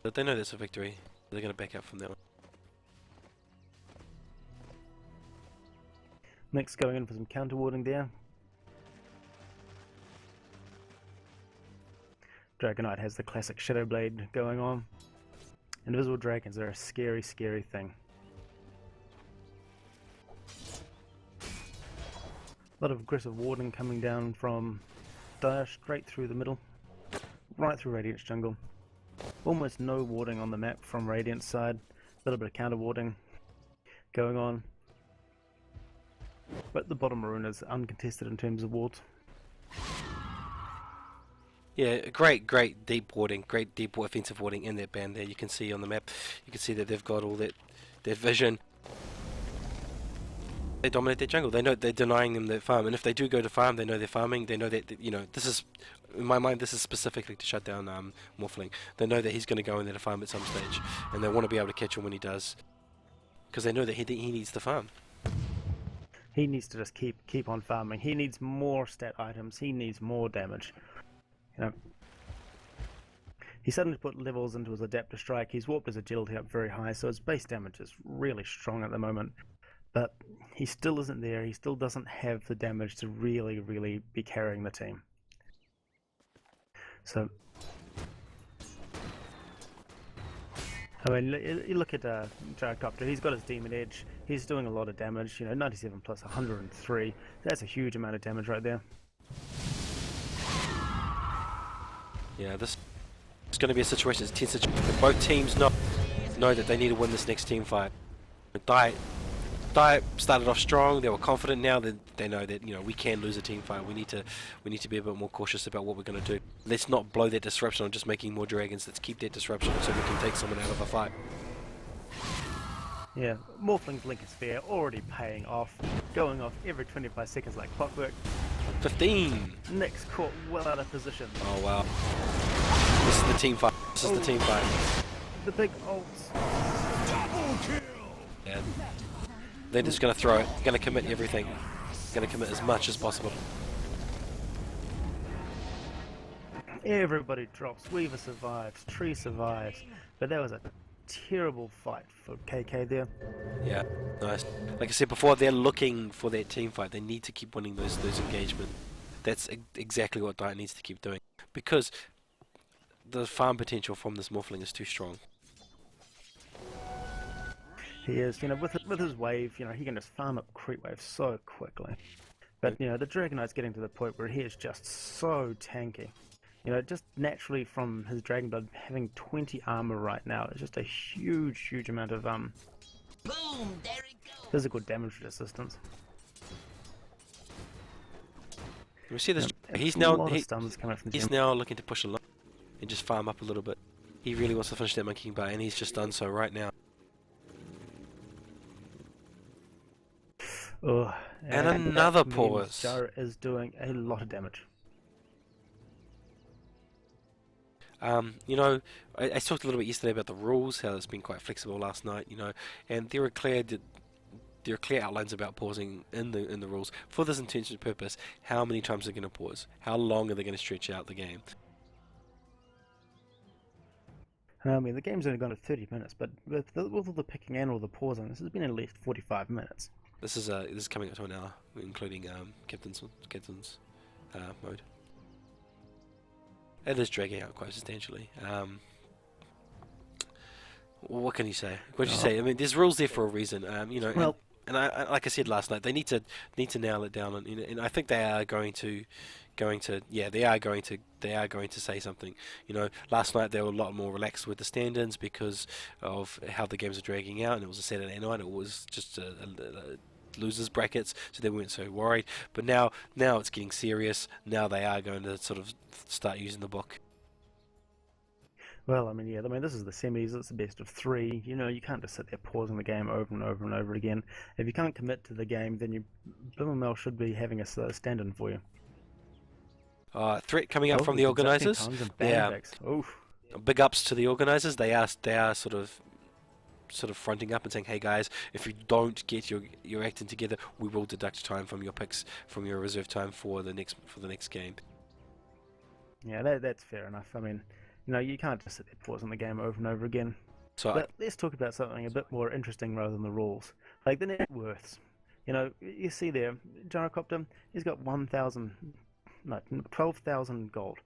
But they know that's a victory. They're going to back up from that one. Next, going in for some counter warding there. Dragonite has the classic Shadow Blade going on. Invisible dragons are a scary, scary thing. A lot of aggressive warding coming down from Dire straight through the middle, right through Radiant's jungle. Almost no warding on the map from Radiant's side. A little bit of counter warding going on. But the bottom rune is uncontested in terms of wards. Yeah, great deep warding, great deep offensive warding in that band there. You can see on the map, you can see that they've got all that vision. They dominate their jungle. They know they're denying them their farm, and if they do go to farm, they know they're farming. They know that, you know, this is, in my mind, this is specifically to shut down Morphling. They know that he's going to go in there to farm at some stage, and they want to be able to catch him when he does, because they know that he needs the farm. He needs to just keep on farming. He needs more stat items. He needs more damage. You know, he suddenly put levels into his Adaptive Strike. He's warped his agility up very high, so his base damage is really strong at the moment. But he still isn't there. He still doesn't have the damage to really be carrying the team. So, I mean, you look at Gyrocopter. He's got his Demon Edge. He's doing a lot of damage. You know, 97 plus 103. That's a huge amount of damage right there. Yeah, this is going to be a situation. It's a tense situation. Both teams know that they need to win this next team fight. Diet started off strong. They were confident. Now that they know that, you know, we can lose a team fight. We need to be a bit more cautious about what we're going to do. Let's not blow that disruption on just making more dragons. Let's keep that disruption so we can take someone out of a fight. Yeah, Morphling's Blink is Fair already paying off, going off every 25 seconds like clockwork. 15. Nick's caught well out of position. Oh wow. This is the team fight. This is the team fight. The big ults. Double kill. Yeah. They're just going to throw it. Going to commit everything. Going to commit as much as possible. Everybody drops. Weaver survives. Tree survives. But that was a terrible fight for KK there. Yeah, nice. Like I said before, they're looking for that team fight. They need to keep winning those engagements. That's exactly what Diet needs to keep doing, because the farm potential from this Morphling is too strong. He is, you know, with his wave, you know, he can just farm up creep wave so quickly. But, you know, the Dragonite's getting to the point where he is just so tanky. You know, just naturally from his Dragon Blood having 20 armor right now, it's just a huge amount of Boom, there it goes. physical damage resistance. We see this. Yeah, He's a now lot of stuns coming from the he's gym. now looking to push along and just farm up a little bit. He really wants to finish that Monkey King bar, and he's just done so right now. Oh, And another that pause. Gyro is doing a lot of damage. You know, I talked a little bit yesterday about the rules, how it's been quite flexible last night, you know, and there are clear outlines about pausing in the rules for this intentional purpose. How many times they're going to pause? How long are they going to stretch out the game? I mean, the game's only gone to 30 minutes, but with all the picking and all the pausing, this has been at least 45 minutes. This is coming up to an hour, including captain's mode. It is dragging out quite substantially. What can you say? What did you say? I mean, there's rules there for a reason. You know, Well, and I like I said last night, they need to nail it down, and I think they are going to say something. You know, last night they were a lot more relaxed with the stand-ins because of how the games are dragging out, and it was a Saturday night. It was just a losers brackets, so they weren't so worried. But now it's getting serious. Now they are going to sort of start using the book. well, I mean, yeah, I mean, this is the semis, it's the best of 3. You know, you can't just sit there pausing the game over and over and over again. If you can't commit to the game, then you, Bloomermel should be having a stand-in for you. Threat coming up from the organisers. Yeah, Oof. big ups to the organisers. They are sort of fronting up and saying, hey guys, if you don't get your acting together, we will deduct time from your picks, from your reserve time for the next game. Yeah, that's fair enough. I mean, You can't just sit there pausing the game over and over again. So But let's talk about something a bit more interesting rather than the rules. Like the net worths. You see there, Gyrocopter, he's got 12,000 gold.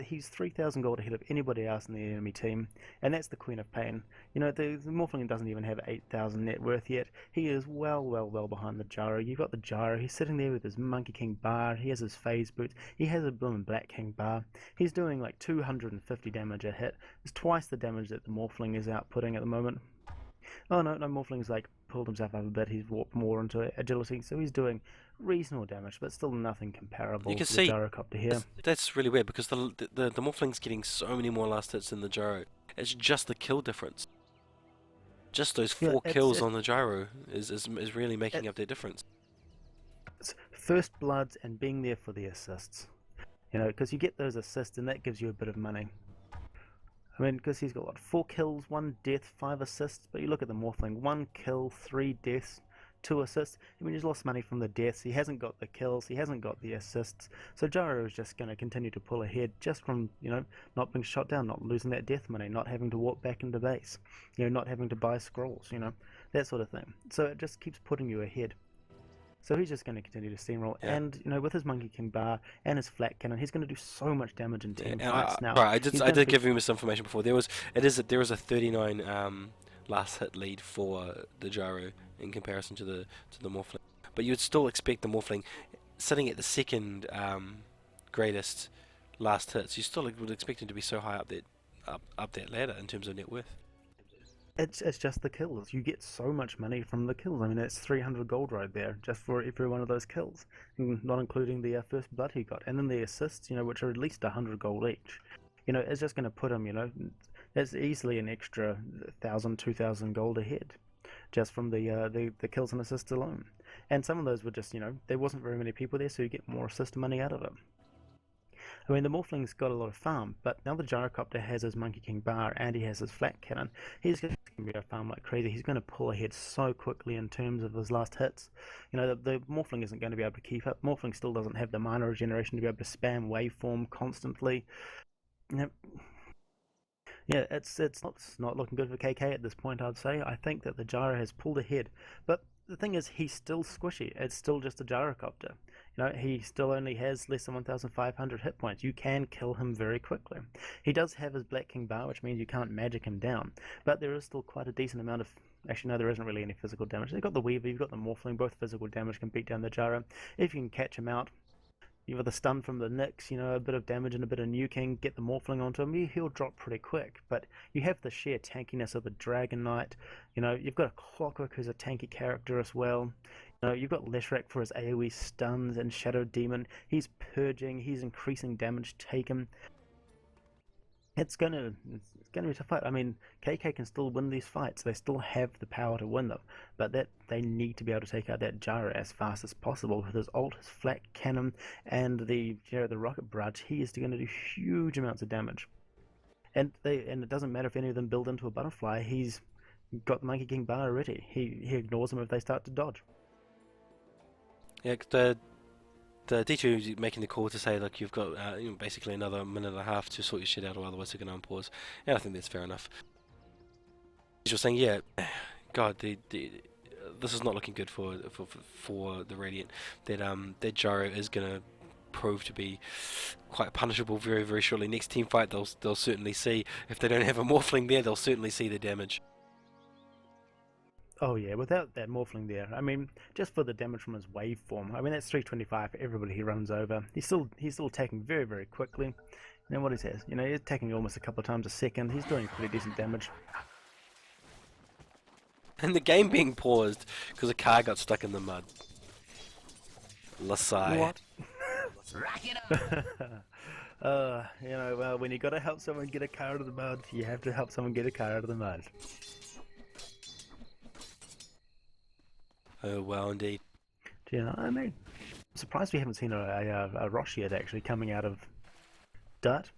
He's 3,000 gold ahead of anybody else in the enemy team, and that's the Queen of Pain. The Morphling doesn't even have 8,000 net worth yet. He is well behind the Gyro. You've got the Gyro, he's sitting there with his Monkey King bar, he has his phase boots, he has a Bloom and Black King bar. He's doing like 250 damage a hit. It's twice the damage that the Morphling is outputting at the moment. Oh no, Morphling's like pulled himself up a bit, he's warped more into agility, so he's doing reasonable damage, but still nothing comparable you can to see the Gyrocopter here. that's really weird because the Morphling's getting so many more last hits than the Gyro. It's just the kill difference. Just those 4 kills on the Gyro is really making up their difference. It's first bloods and being there for the assists. Because you get those assists and that gives you a bit of money. I mean, because he's got, 4 kills, 1 death, 5 assists, but you look at the Morphling, 1 kill, 3 deaths, 2 assists. I mean, he's lost money from the deaths, he hasn't got the kills, he hasn't got the assists, so Gyro is just going to continue to pull ahead just from, not being shot down, not losing that death money, not having to walk back into base, not having to buy scrolls, that sort of thing. So it just keeps putting you ahead. So he's just going to continue to steamroll, and with his Monkey King bar and his flat cannon, he's going to do so much damage in team fights now. Right, I did give you some information before. There is a 39 last hit lead for the Gyro in comparison to the Morphling, but you would still expect the Morphling sitting at the second greatest last hits. You still would expect him to be so high up that ladder in terms of net worth. It's just the kills. You get so much money from the kills. I mean, that's 300 gold right there, just for every one of those kills, not including the first blood he got. And then the assists, which are at least 100 gold each. It's just going to put him, that's easily an extra 1,000, 2,000 gold ahead, just from the kills and assists alone. And some of those were just, there wasn't very many people there, so you get more assist money out of it. I mean, the Morphling's got a lot of farm, but now the Gyrocopter has his Monkey King bar and he has his flat cannon. He's going to be able to farm like crazy. He's going to pull ahead so quickly in terms of his last hits. The Morphling isn't going to be able to keep up. Morphling still doesn't have the mana regeneration to be able to spam waveform constantly. Yeah, it's not looking good for KK at this point, I'd say. I think that the Gyro has pulled ahead, but the thing is, he's still squishy. It's still just a Gyrocopter. He still only has less than 1,500 hit points. You can kill him very quickly. He does have his Black King bar, which means you can't magic him down, but there is still quite a decent amount of... Actually, no, there isn't really any physical damage. You've got the Weaver, you've got the Morphling, both physical damage can beat down the Gyro. If you can catch him out, you've got the stun from the Nyx, a bit of damage and a bit of nuking, get the Morphling onto him, he'll drop pretty quick. But you have the sheer tankiness of the Dragon Knight, you've got a Clockwork who's a tanky character as well. You've got Leshrac for his AoE stuns and Shadow Demon. He's purging, he's increasing damage taken. It's gonna be a tough fight. I mean, KK can still win these fights. They still have the power to win them, but they need to be able to take out that Gyro as fast as possible with his ult, his flat cannon, and the rocket barrage. He is going to do huge amounts of damage, and it doesn't matter if any of them build into a butterfly. He's got the Monkey King bar already. He ignores them if they start to dodge. Yeah, the D2 is making the call to say, look, you've got basically another minute and a half to sort your shit out, or otherwise they're going to unpause. And I think that's fair enough. You're saying, yeah, God, this is not looking good for the Radiant. That Gyro is going to prove to be quite punishable very, very shortly. Next team fight, they'll certainly see. If they don't have a Morphling there, they'll certainly see the damage. Oh yeah, without that Morphling there, I mean, just for the damage from his waveform, I mean, that's 325 for everybody he runs over. He's still attacking very, very quickly. And what he says, he's attacking almost a couple of times a second. He's doing pretty decent damage. And the game being paused because a car got stuck in the mud. Lasai. What? Rock it up. Well, when you gotta help someone get a car out of the mud, you have to help someone get a car out of the mud. Oh, well, indeed. I mean, I'm surprised we haven't seen a Rosh yet actually coming out of Dart.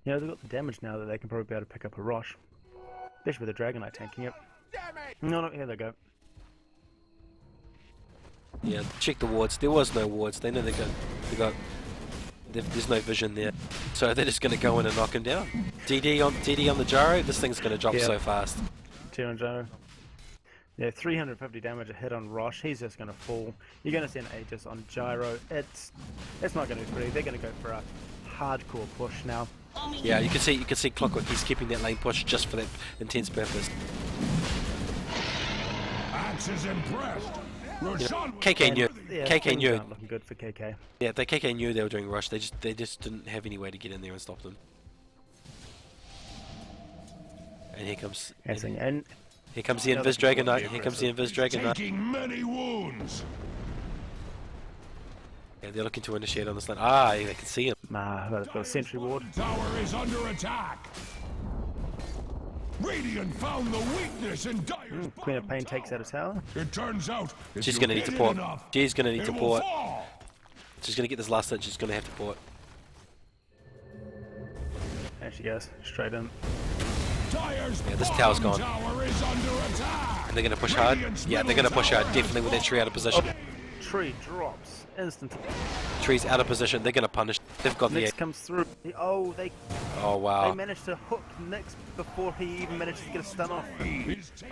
They've got the damage now that they can probably be able to pick up a Rosh. Especially with the Dragon Knight tanking it. No, here they go. Yeah, check the wards. There was no wards. They know they got There's no vision there, so they're just going to go in and knock him down. DD on the gyro. This thing's going to drop so fast. Two on gyro. Yeah, 350 damage a hit on Rosh. He's just going to fall. You're going to send Aegis on gyro. It's not going to be pretty. They're going to go for a hardcore push now. Yeah, you can see Clockwork. He's keeping that lane push just for that intense purpose. Axe is impressed. KK knew. Yeah, KK knew. aren't looking good for KK. Yeah, KK knew they were doing rush. They just didn't have any way to get in there and stop them. And here comes. And Here comes the Invis Dragon Knight. Here comes the Invis Dragon Knight. Taking many wounds. Yeah, they're looking to initiate on this line. Ah, yeah, they can see him. nah, got a sentry ward. Tower is under attack. Radiant found the weakness in Dire's Queen of bottom Pain takes out a tower. It turns out if She's you going to need hit to it port. enough, She's going to need it to will port. fall. She's going to get this last hit. She's going to have to port. There she goes, straight in. Dire's Yeah, this tower's bottom gone. Tower is under attack. And they're going to push hard. Radiant's Yeah, they're going to middle push hard. tower Definitely with that tree out of position. Tree drops instantly. Tree's out of position. They're going to punish. They've got the. Nyx comes through. Oh, they Oh managed to hook Nyx before he even managed to get a stun off.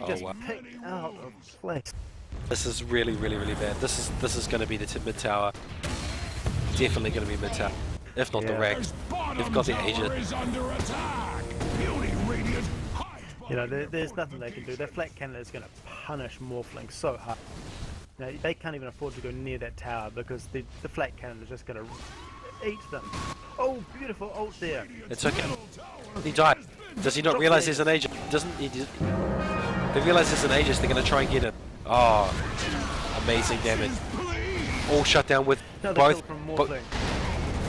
Just wow. picked out of place. This is really bad. This is going to be the mid tower. Definitely going to be mid tower. If not the Yeah. Rex. They've got the Aegis. Is under attack. Beauty Radiant hides You know, there's nothing they can do. Their flat cannon is going to punish Morphling so hard. You know, they can't even afford to go near that tower because the flat cannon is just going to eat them. Oh, beautiful ult there. It's okay. He died. Does he not realise there's an Aegis? Doesn't he? They realise there's an Aegis. They're going to try and get it. Oh, amazing damage. All shut down with Another both. kill from Bo Morphling.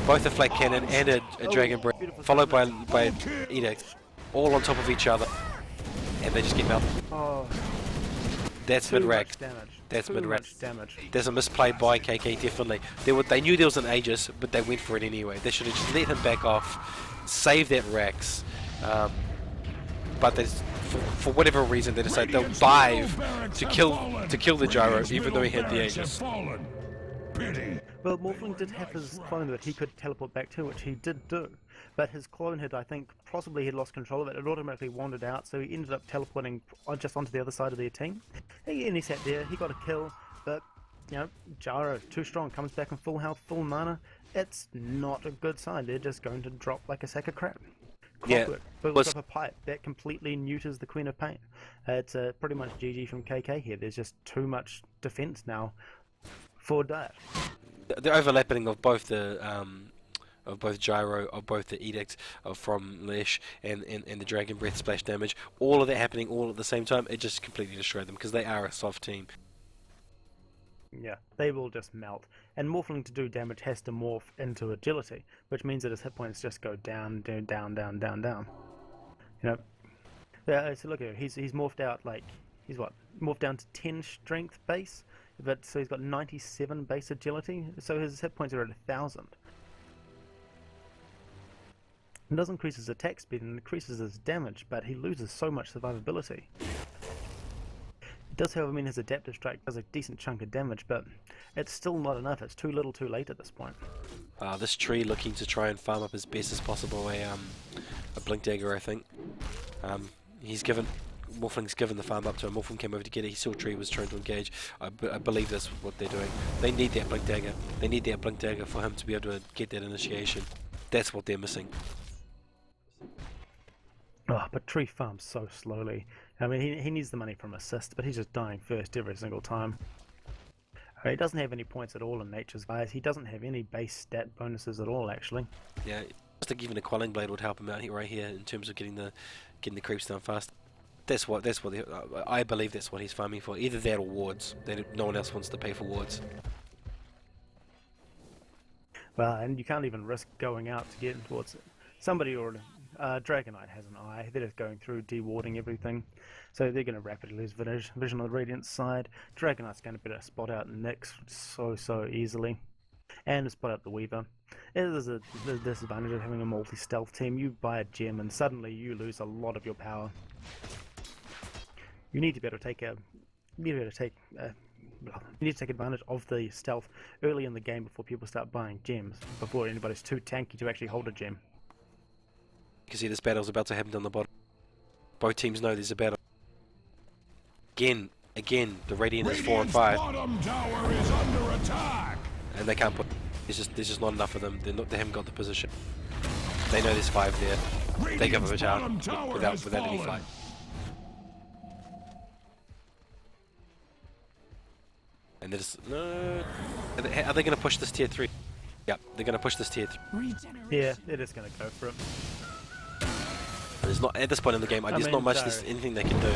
both a flat cannon and a dragon breath, beautiful followed by Edict, all on top of each other, and they just get melted. Oh, That's too mid much rack. damage. That's Too mid-rack. much damage. There's a misplay by KK, definitely. They knew there was an Aegis, but they went for it anyway. They should have just let him back off, save that Rax. But for whatever reason, they decided they'll dive to kill the gyro, even though he had the Aegis. Pity. Well, Morphling did have his clone that he could teleport back to, which he did do. But his clone had, I think, possibly he'd lost control of it. It automatically wandered out, so he ended up teleporting just onto the other side of their team. And he sat there, he got a kill, but, you know, gyro, too strong, comes back in full health, full mana. It's not a good sign. They're just going to drop like a sack of crap. Yeah, Clockwork, builds up a pipe. That completely neuters the Queen of Pain. It's pretty much GG from KK here. There's just too much defense now for Dire. The overlapping of both the of both gyro, of both the edict from Lesh and the dragon breath splash damage, all of that happening all at the same time, it just completely destroyed them because they are a soft team. Yeah, they will just melt. And Morphling to do damage has to morph into agility, which means that his hit points just go down, down, down, down, down, down. You know, yeah. So look at him. He's morphed out like morphed down to 10 strength base, but so he's got 97 base agility. So his hit points are at 1,000. It doesn't increase his attack speed and increases his damage, but he loses so much survivability. It does, however, mean his adaptive strike does a decent chunk of damage, but it's still not enough. It's too little too late at this point. This tree looking to try and farm up as best as possible a blink dagger, I think. Morphling's given the farm up to him. Morphling came over to get it. He saw tree was trying to engage. I believe that's what they're doing. They need that blink dagger. They need that blink dagger for him to be able to get that initiation. That's what they're missing. Oh, but Tree farms so slowly. I mean, he needs the money from assist, but he's just dying first every single time. He doesn't have any points at all in Nature's Eyes. He doesn't have any base stat bonuses at all, actually. Yeah, just like even a quelling blade would help him out here, right here, in terms of getting the creeps down fast. That's what I believe that's what he's farming for. Either that or wards. No one else wants to pay for wards. Well, and you can't even risk going out to get towards it. Somebody or Dragon Knight has an eye. They're just going through dewarding everything, so they're going to rapidly lose vision on the Radiant side. Dragon Knight's going to be able to spot out Nyx so easily, and to spot out the Weaver. It is the disadvantage of having a multi-stealth team. You buy a gem and suddenly you lose a lot of your power. You need to be able to take You need to take advantage of the stealth early in the game before people start buying gems, before anybody's too tanky to actually hold a gem. You can see this battle's about to happen down the bottom. Both teams know there's a battle. Again, the Radiant is 4 and 5. Bottom tower is under attack. And they can't put. There's just not enough of them. They haven't got the position. They know there's 5 there. They give them a chance without any fight. And they're just no. Are they going to push this tier 3? Yep, they're going to push this tier 3. Yeah, they're just going to go for it. There's not at this point in the game. There's not much. There's anything they can do.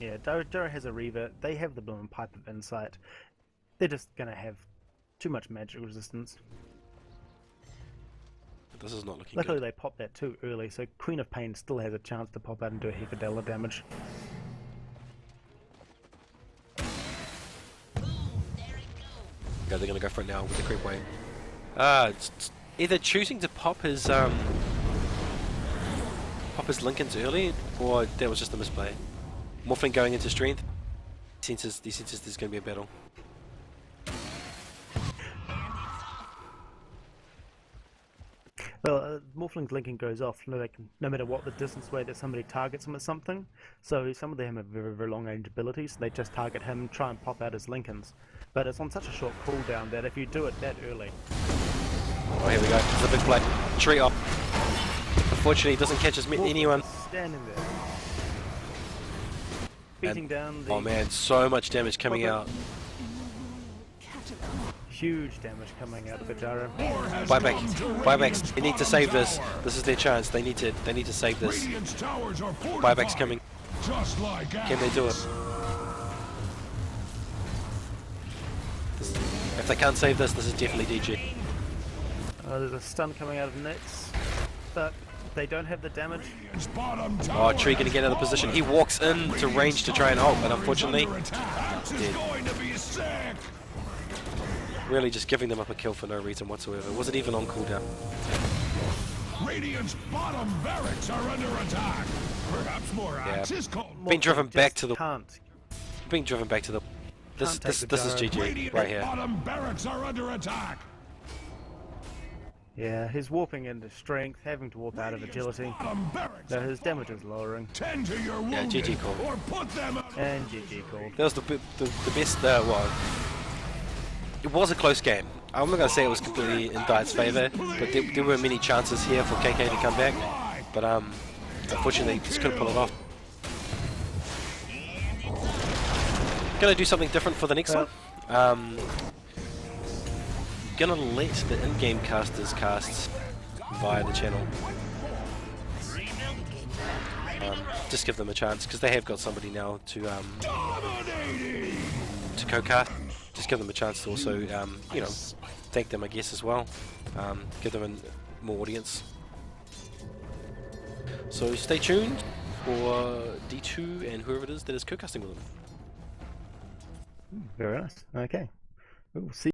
Yeah, Dora has a Reaver. They have the Bloom Pipe of Insight. They're just going to have too much magic resistance. This is not looking Luckily good. they popped that too early, so Queen of Pain still has a chance to pop out and do a heap of Della damage. Okay, they're going to go for it now with the creep wave. It's either choosing to pop his Lincolns early, or that was just a misplay. Morphling going into strength. He senses there's going to be a battle. Well, Morphling's Lincoln goes off no matter what the distance way that somebody targets him with something. So some of them have very, very long range abilities, so they just target him, try and pop out his Lincolns. But it's on such a short cooldown that if you do it that early... Oh, here we go. There's a big play. Tree off. Unfortunately, he doesn't catch anyone. Standing there. Beating down the... Oh man, so much damage coming out. Huge damage coming out of the Jaro. Buybacks. They need to save this. This is their chance. They need to save this. Buybacks coming. Can they do it? If they can't save this is definitely DG. There's a stun coming out of Nyx, but they don't have the damage. Oh, Tree gonna get out of position. He walks into range to try and ult, but unfortunately, dead. Really just giving them up a kill for no reason whatsoever. Was it even on cooldown? Radiant's bottom barracks are under attack. Perhaps more axes called. Being driven back to the. Can't. Being driven back to the. This is GG right here. Bottom barracks are under attack. Yeah, he's warping into strength, having to warp out of agility. So his damage is lowering. Tend to your Yeah, GG call. or put them out. And GG called. That was the best. Well, it was a close game. I'm not gonna say it was completely in Diet's favour, but there were many chances here for KK to come back. But unfortunately, just couldn't pull it off. Gonna do something different for the next one. Gonna let the in-game casters cast via the channel. Just give them a chance because they have got somebody now to co-cast. Just give them a chance to also, you know, thank them, I guess, as well. Give them more audience. So stay tuned for D2 and whoever it is that is co-casting with them. Very nice. Okay. Ooh, see